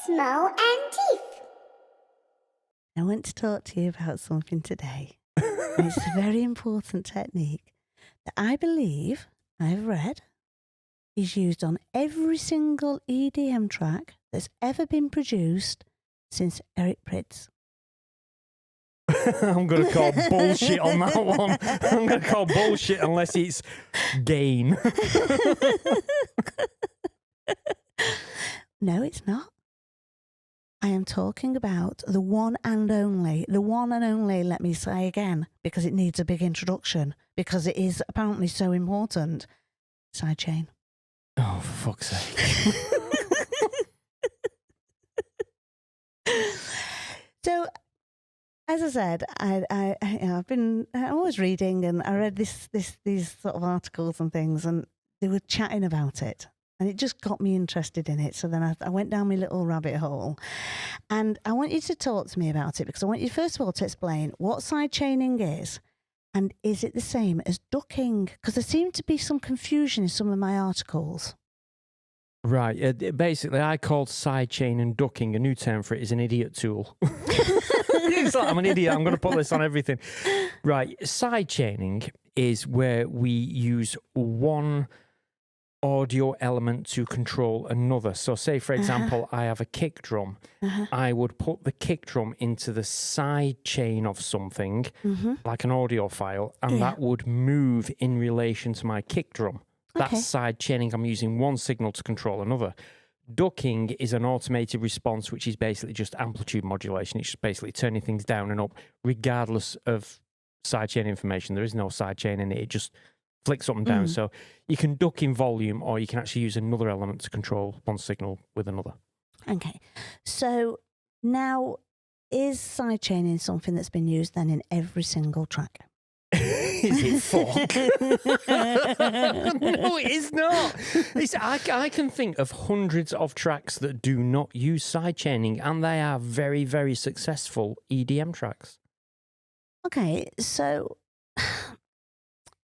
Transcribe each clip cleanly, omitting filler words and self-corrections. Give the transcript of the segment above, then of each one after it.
smell and teeth. I want to talk to you about something today. And it's a very important technique that I believe I've read is used on every single EDM track that's ever been produced since Eric Prydz. I'm going to call bullshit on that one. I'm going to call bullshit unless it's gain. No, it's not. I am talking about the one and only, let me say again, because it needs a big introduction, because it is apparently so important. Sidechain. Oh, for fuck's sake. So, as I said, I'm always reading, and I read these sort of articles and things, and they were chatting about it. And it just got me interested in it. So then I went down my little rabbit hole. And I want you to talk to me about it, because I want you, first of all, to explain what sidechaining is. And is it the same as ducking? Because there seemed to be some confusion in some of my articles. Right. Basically, I called sidechain and ducking. A new term for it is an idiot tool. It's like, I'm an idiot. I'm going to put this on everything. Right. Sidechaining is where we use one audio element to control another. So say, for example, I have a kick drum. I would put the kick drum into the side chain of something, like an audio file, and that would move in relation to my kick drum. That's side chaining. I'm using one signal to control another. Ducking is an automated response, which is basically just amplitude modulation. It's just basically turning things down and up, regardless of sidechain information. There is no sidechain in it. It just flicks up and down. So you can duck in volume, or you can actually use another element to control one signal with another. Okay. So now, is sidechaining something that's been used then in every single track? Is it fuck? No, it is not. I can think of hundreds of tracks that do not use sidechaining, and they are very, very successful EDM tracks. Okay, so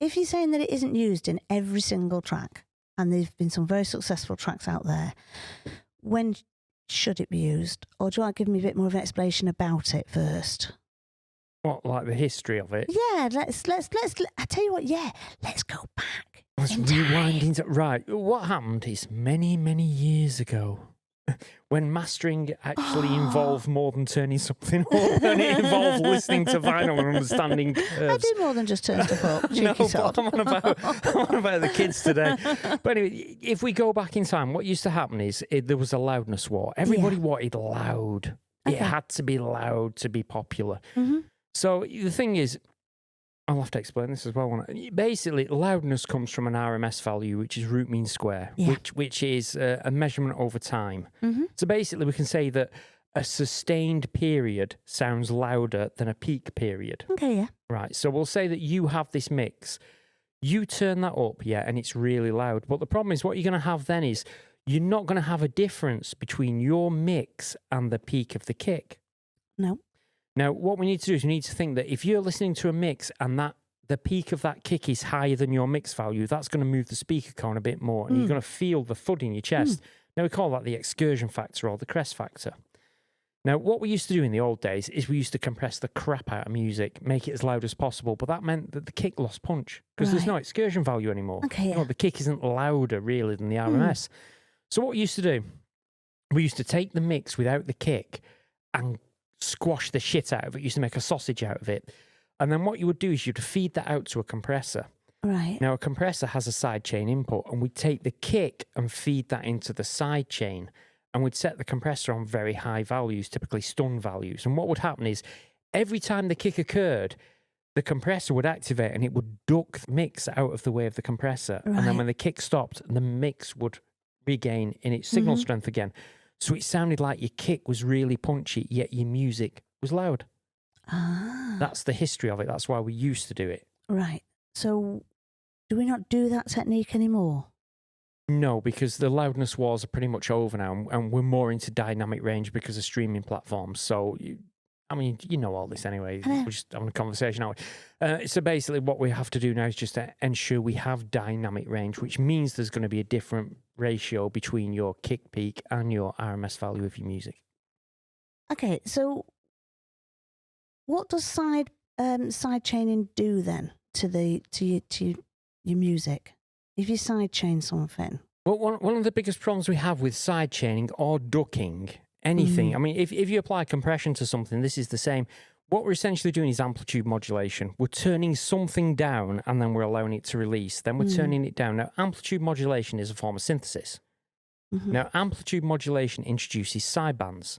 if you're saying that it isn't used in every single track, and there's been some very successful tracks out there, when should it be used? Or do you want to give me a bit more of an explanation about it first? What, like the history of it? Yeah, let's I tell you what, let's go back. Let's rewind into, right, what happened is many, many years ago, when mastering actually involved more than turning something up, and it involved listening to vinyl and understanding curves. I do more than just turn stuff up. No, but I'm on about the kids today. But anyway, if we go back in time, what used to happen is there was a loudness war. Everybody wanted loud. Okay. It had to be loud to be popular. So the thing is, I'll have to explain this as well. Won't I? Basically, loudness comes from an RMS value, which is root mean square, which is a measurement over time. So basically, we can say that a sustained period sounds louder than a peak period. Okay, yeah. Right, so we'll say that you have this mix. You turn that up, and it's really loud. But the problem is, what you're going to have then is you're not going to have a difference between your mix and the peak of the kick. No. Now, what we need to do is we need to think that if you're listening to a mix and that the peak of that kick is higher than your mix value, that's going to move the speaker cone a bit more, and you're going to feel the thud in your chest. Now, we call that the excursion factor or the crest factor. Now, what we used to do in the old days is we used to compress the crap out of music, make it as loud as possible, but that meant that the kick lost punch because there's no excursion value anymore. Okay, the kick isn't louder, really, than the RMS. So what we used to do, we used to take the mix without the kick and squash the shit out of it. You used to make a sausage out of it. And then what you would do is you'd feed that out to a compressor. Right. Now, a compressor has a sidechain input, and we'd take the kick and feed that into the sidechain, and we'd set the compressor on very high values, typically stun values. And what would happen is every time the kick occurred, the compressor would activate and it would duck the mix out of the way of the compressor. Right. And then when the kick stopped, the mix would regain in its signal strength again. So it sounded like your kick was really punchy, yet your music was loud. That's the history of it. That's why we used to do it. Right. So do we not do that technique anymore? No, because the loudness wars are pretty much over now, and we're more into dynamic range because of streaming platforms. So I mean, you know all this anyway. I know. We're just having a conversation, aren't we? So basically what we have to do now is just to ensure we have dynamic range, which means there's going to be a different ratio between your kick peak and your RMS value of your music. Okay, so what does sidechaining do then to your music? If you sidechain something, Well, one of the biggest problems we have with sidechaining or ducking anything, I mean, if you apply compression to something, this is the same. What we're essentially doing is amplitude modulation. We're turning something down and then we're allowing it to release. Then we're turning it down. Now, amplitude modulation is a form of synthesis. Now, amplitude modulation introduces sidebands.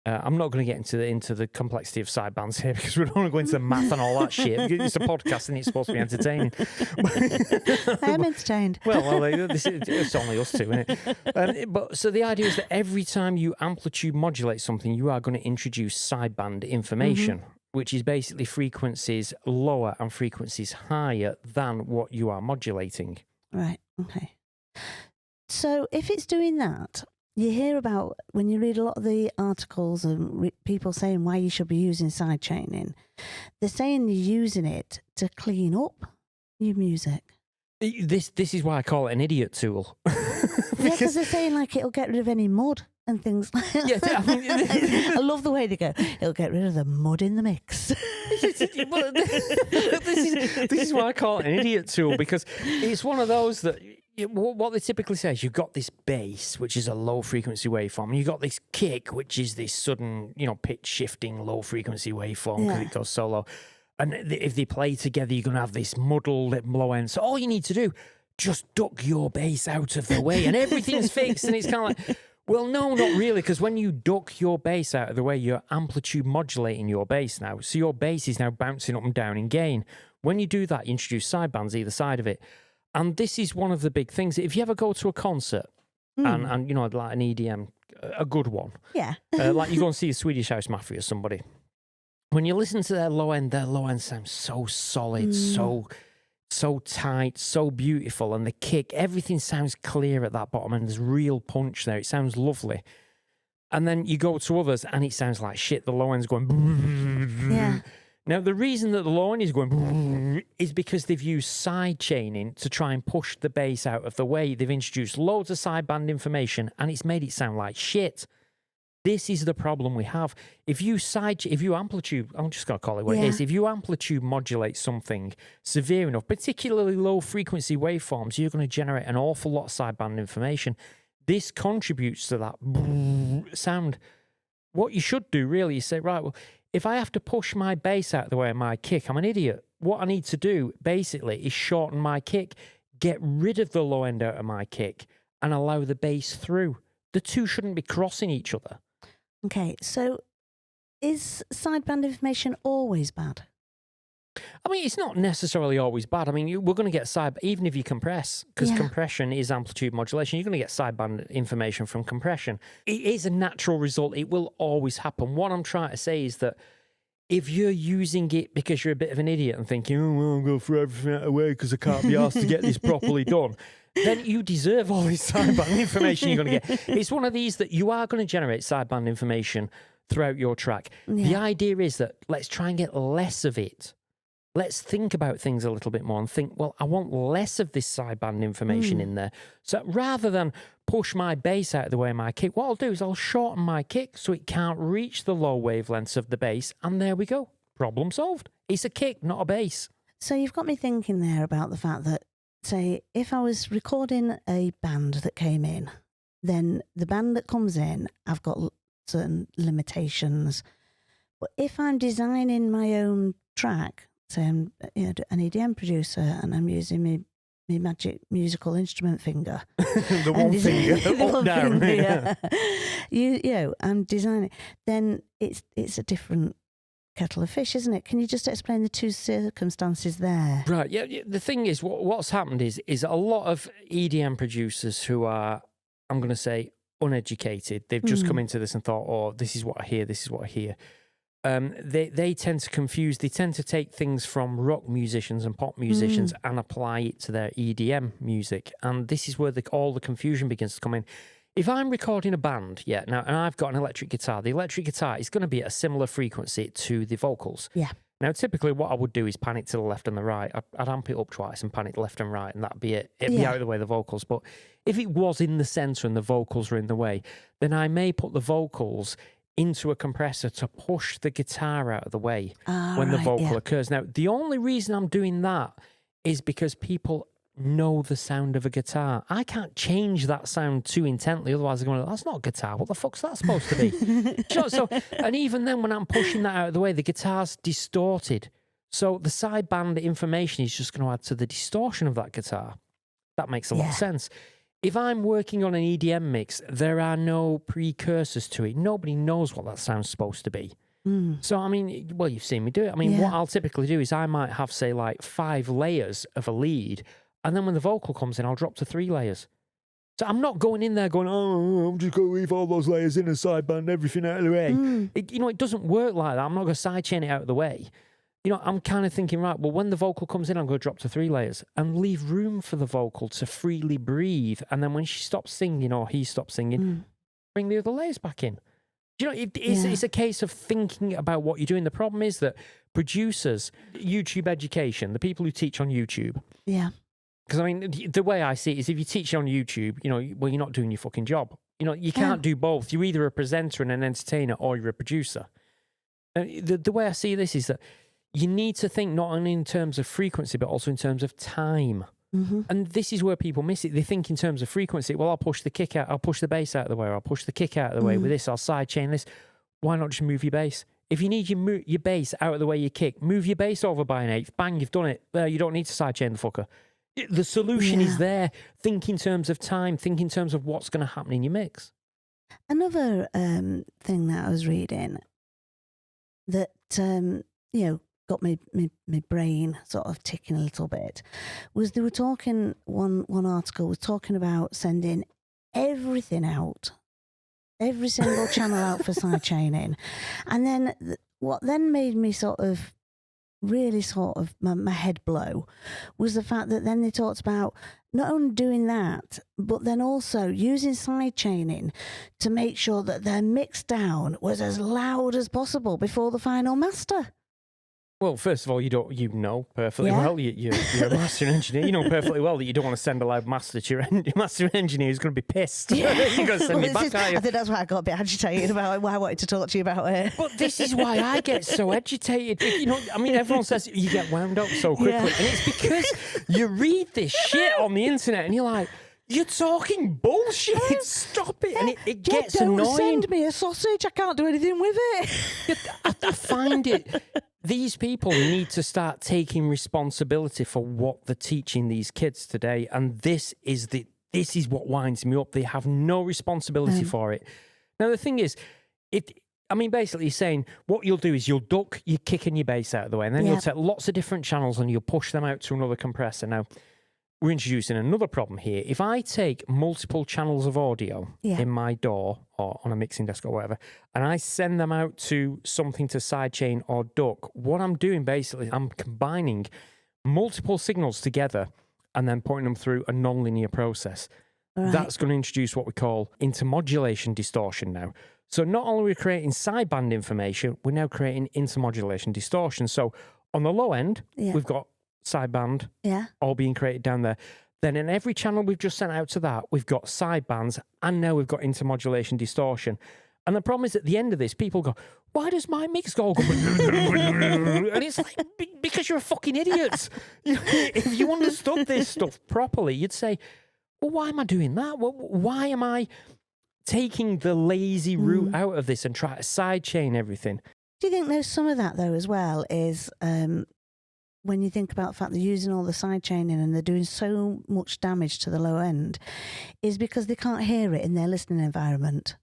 I'm not going to get into the complexity of sidebands here because we don't want to go into the math and all that shit. It's a podcast and it's supposed to be entertaining. I am entertained. Well, it's only us two, isn't it? But so the idea is that every time you amplitude modulate something, you are going to introduce sideband information, which is basically frequencies lower and frequencies higher than what you are modulating. Right. Okay. So if it's doing that, you hear about, when you read a lot of the articles and people saying why you should be using sidechaining, they're saying you're using it to clean up your music. This is why I call it an idiot tool. Because they're saying like it'll get rid of any mud and things like that. Yeah, I mean, I love the way they go, it'll get rid of the mud in the mix. This is why I call it an idiot tool, because it's one of those that what they typically say is you've got this bass, which is a low frequency waveform, and you've got this kick, which is this sudden, pitch shifting low frequency waveform because it goes so low. And if they play together, you're going to have this muddled low end. So all you need to do, just duck your bass out of the way and everything's fixed. And it's kind of like, well, no, not really, because when you duck your bass out of the way, you're amplitude modulating your bass now. So your bass is now bouncing up and down in gain. When you do that, you introduce sidebands either side of it. And this is one of the big things. If you ever go to a concert and like an EDM, a good one, like you go and see a Swedish House Mafia or somebody, when you listen to their low end sounds so solid, so tight, so beautiful, and the kick, everything sounds clear at that bottom, and there's real punch there. It sounds lovely. And then you go to others, and it sounds like shit. The low end's going. Yeah. Now, the reason that the low end is going is because they've used sidechaining to try and push the bass out of the way. They've introduced loads of sideband information, and it's made it sound like shit. This is the problem we have. If you amplitude, I'm just going to call it what it is. If you amplitude modulate something severe enough, particularly low frequency waveforms, you're going to generate an awful lot of sideband information. This contributes to that sound. What you should do really is say, right, well, if I have to push my bass out of the way of my kick, I'm an idiot. What I need to do basically is shorten my kick, get rid of the low end out of my kick, and allow the bass through. The two shouldn't be crossing each other. Okay, so is sideband information always bad? I mean, it's not necessarily always bad. I mean, we're going to get even if you compress, because compression is amplitude modulation, you're going to get sideband information from compression. It is a natural result. It will always happen. What I'm trying to say is that if you're using it because you're a bit of an idiot and thinking, oh, well, I'm going to throw everything away because I can't be asked to get this properly done, then you deserve all this sideband information you're going to get. It's one of these that you are going to generate sideband information throughout your track. Yeah. The idea is that let's try and get less of it. Let's think about things a little bit more and think, well, I want less of this sideband information in there. So rather than push my bass out of the way of my kick, what I'll do is I'll shorten my kick so it can't reach the low wavelengths of the bass. And there we go. Problem solved. It's a kick, not a bass. So you've got me thinking there about the fact that, say, if I was recording a band that came in, then the band that comes in, I've got certain limitations. But if I'm designing my own track, say I'm an EDM producer and I'm using my magic musical instrument finger. The one finger, up, down. Finger, I'm designing. Then it's a different kettle of fish, isn't it? Can you just explain the two circumstances there? Right. Yeah. The thing is, what's happened is a lot of EDM producers who are, I'm going to say, uneducated. They've just come into this and thought, oh, this is what I hear. This is what I hear. They tend to confuse. They tend to take things from rock musicians and pop musicians and apply it to their EDM music. And this is where all the confusion begins to come in. if I'm recording a band, now, and I've got an electric guitar, the electric guitar is going to be at a similar frequency to the vocals. Yeah. Now, typically what I would do is pan it to the left and the right. I'd amp it up twice and pan it left and right, and that'd be it. It'd be out of the way of the vocals. But if it was in the centre and the vocals were in the way, then I may put the vocals into a compressor to push the guitar out of the way when the vocal occurs. Now, the only reason I'm doing that is because people know the sound of a guitar. I can't change that sound too intently, otherwise they're going, that's not a guitar. What the fuck's that supposed to be? So, and even then, when I'm pushing that out of the way, the guitar's distorted. So the sideband information is just going to add to the distortion of that guitar. That makes a lot of sense. If I'm working on an EDM mix, there are no precursors to it. Nobody knows what that sound's supposed to be. So, I mean, well, you've seen me do it. I mean, what I'll typically do is I might have, say, like 5 layers of a lead, and then when the vocal comes in, I'll drop to 3 layers. So I'm not going in there going, oh, I'm just going to leave all those layers in a sideband, everything out of the way. It doesn't work like that. I'm not going to sidechain it out of the way. I'm kind of thinking, right, well, when the vocal comes in, I'm going to drop to 3 layers and leave room for the vocal to freely breathe. And then when she stops singing or he stops singing, bring the other layers back in. It's a case of thinking about what you're doing. The problem is that producers, YouTube education, the people who teach on YouTube. Yeah. Because, I mean, the way I see it is if you teach on YouTube, well, you're not doing your fucking job. You can't do both. You're either a presenter and an entertainer or you're a producer. The way I see this is that you need to think not only in terms of frequency, but also in terms of time. And this is where people miss it. They think in terms of frequency. Well, I'll push the kick out. I'll push the bass out of the way. Or I'll push the kick out of the way with this. I'll sidechain this. Why not just move your bass? If you need your bass out of the way you kick, move your bass over by 1/8. Bang, you've done it. You don't need to sidechain the fucker. The solution is there. Think in terms of time. Think in terms of what's going to happen in your mix. Another thing that I was reading that, got my brain sort of ticking a little bit was they were talking, one article was talking about sending everything out, every single channel out for sidechaining. And then what then made me really my head blow was the fact that then they talked about not only doing that, but then also using sidechaining to make sure that their mix down was as loud as possible before the final master. Well, first of all, you know perfectly well. You're a master engineer. You know perfectly well that you don't want to send a loud master to your master engineer who's going to be pissed. You're going to send me back, are you? I think that's why I got a bit agitated about why I wanted to talk to you about it. But this is why I get so agitated. I mean, everyone says you get wound up so quickly. And it's because you read this shit on the internet and you're like, you're talking bullshit. Stop it. And it gets annoying. Don't send me a sausage. I can't do anything with it. I find it... These people need to start taking responsibility for what they're teaching these kids today, and this is what winds me up. They have no responsibility for it. Now the thing is, basically saying what you'll do is you'll duck your kick and your bass out of the way, and then you'll take lots of different channels and you'll push them out to another compressor. Now, we're introducing another problem here. If I take multiple channels of audio in my DAW or on a mixing desk or whatever, and I send them out to something to sidechain or duck, what I'm doing basically, I'm combining multiple signals together and then putting them through a nonlinear process. Right. That's going to introduce what we call intermodulation distortion now. So not only are we creating sideband information, we're now creating intermodulation distortion. So on the low end, we've got sideband all being created down there. Then in every channel we've just sent out to that, we've got sidebands, and now we've got intermodulation distortion. And the problem is at the end of this, people go, why does my mix go? And it's like, because you're a fucking idiot. If you understood this stuff properly, you'd say, well, why am I doing that? Why am I taking the lazy route out of this and try to sidechain everything? Do you think there's some of that, though, as well, is... when you think about the fact they're using all the sidechaining and they're doing so much damage to the low end, is because they can't hear it in their listening environment.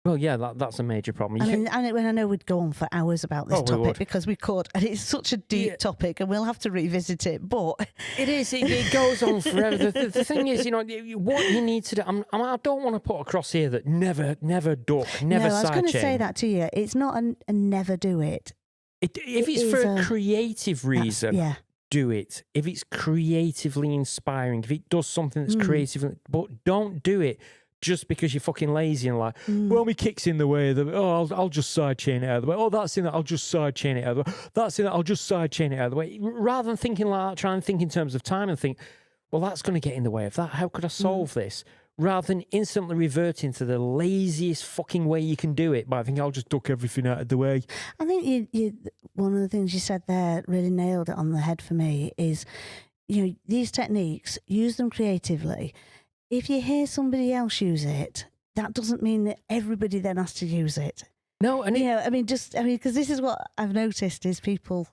Well, yeah, that's a major problem. I know we'd go on for hours about this topic because we could, and it's such a deep topic, and we'll have to revisit it. But it is. It goes on forever. The thing is, what you need to do. I don't want to put across here that never duck, never sidechain. I was going to say that to you. It's not a never do it. If it's for a creative reason, do it. If it's creatively inspiring, if it does something that's creative, but don't do it just because you're fucking lazy and like, well, my kick's in the way. I'll just sidechain it out of the way. Oh, that's in that. I'll just sidechain it out of the way. That's in that. I'll just sidechain it out of the way. Rather than thinking like that, try and think in terms of time and think, well, that's going to get in the way of that. How could I solve this? Rather than instantly reverting to the laziest fucking way you can do it by thinking, I'll just duck everything out of the way. I think you one of the things you said there really nailed it on the head for me is, these techniques, use them creatively. If you hear somebody else use it, that doesn't mean that everybody then has to use it. No, and because this is what I've noticed is people,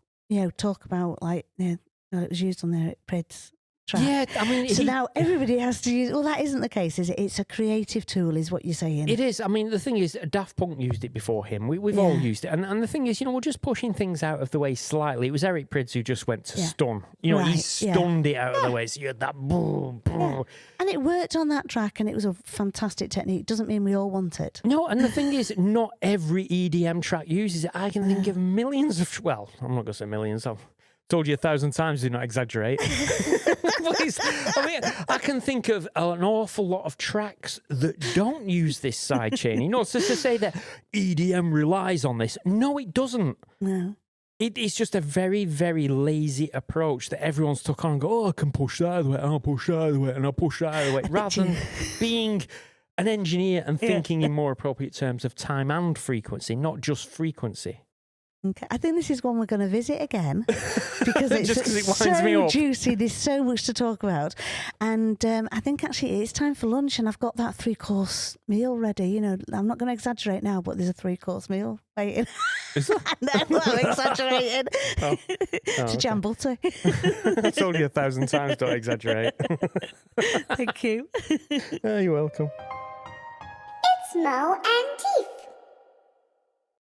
talk about like, it was used on their Prid's track. Yeah, I mean... So now everybody has to use... Well, that isn't the case, is it? It's a creative tool, is what you're saying. It is. I mean, the thing is, Daft Punk used it before him. We've all used it. And the thing is, we're just pushing things out of the way slightly. It was Eric Prydz who just went to stun. He stunned it out of the way. So you had that boom, boom. Yeah. And it worked on that track and it was a fantastic technique. Doesn't mean we all want it. No, and the thing is, not every EDM track uses it. I can think of millions of... Well, I'm not going to say millions. I've told you 1,000 times, do not exaggerate. Please. I mean, I can think of an awful lot of tracks that don't use this sidechaining. So to say that EDM relies on this, no, it doesn't. No. It's just a very, very lazy approach that everyone's stuck on and go, I can push that out of the way, and I'll push that out of the way, and I'll push that out of the way, rather than being an engineer and thinking in more appropriate terms of time and frequency, not just frequency. Okay. I think this is one we're going to visit again because it's Just 'cause it winds me so up. juicy. There's so much to talk about. And I think actually it's time for lunch and I've got that 3-course meal ready. I'm not going to exaggerate now, but there's a 3-course meal waiting. Is there? No, I'm exaggerating. Okay. Jam butter. I told you 1,000 times, don't exaggerate. Thank you. You're welcome. It's Mo and Tifa.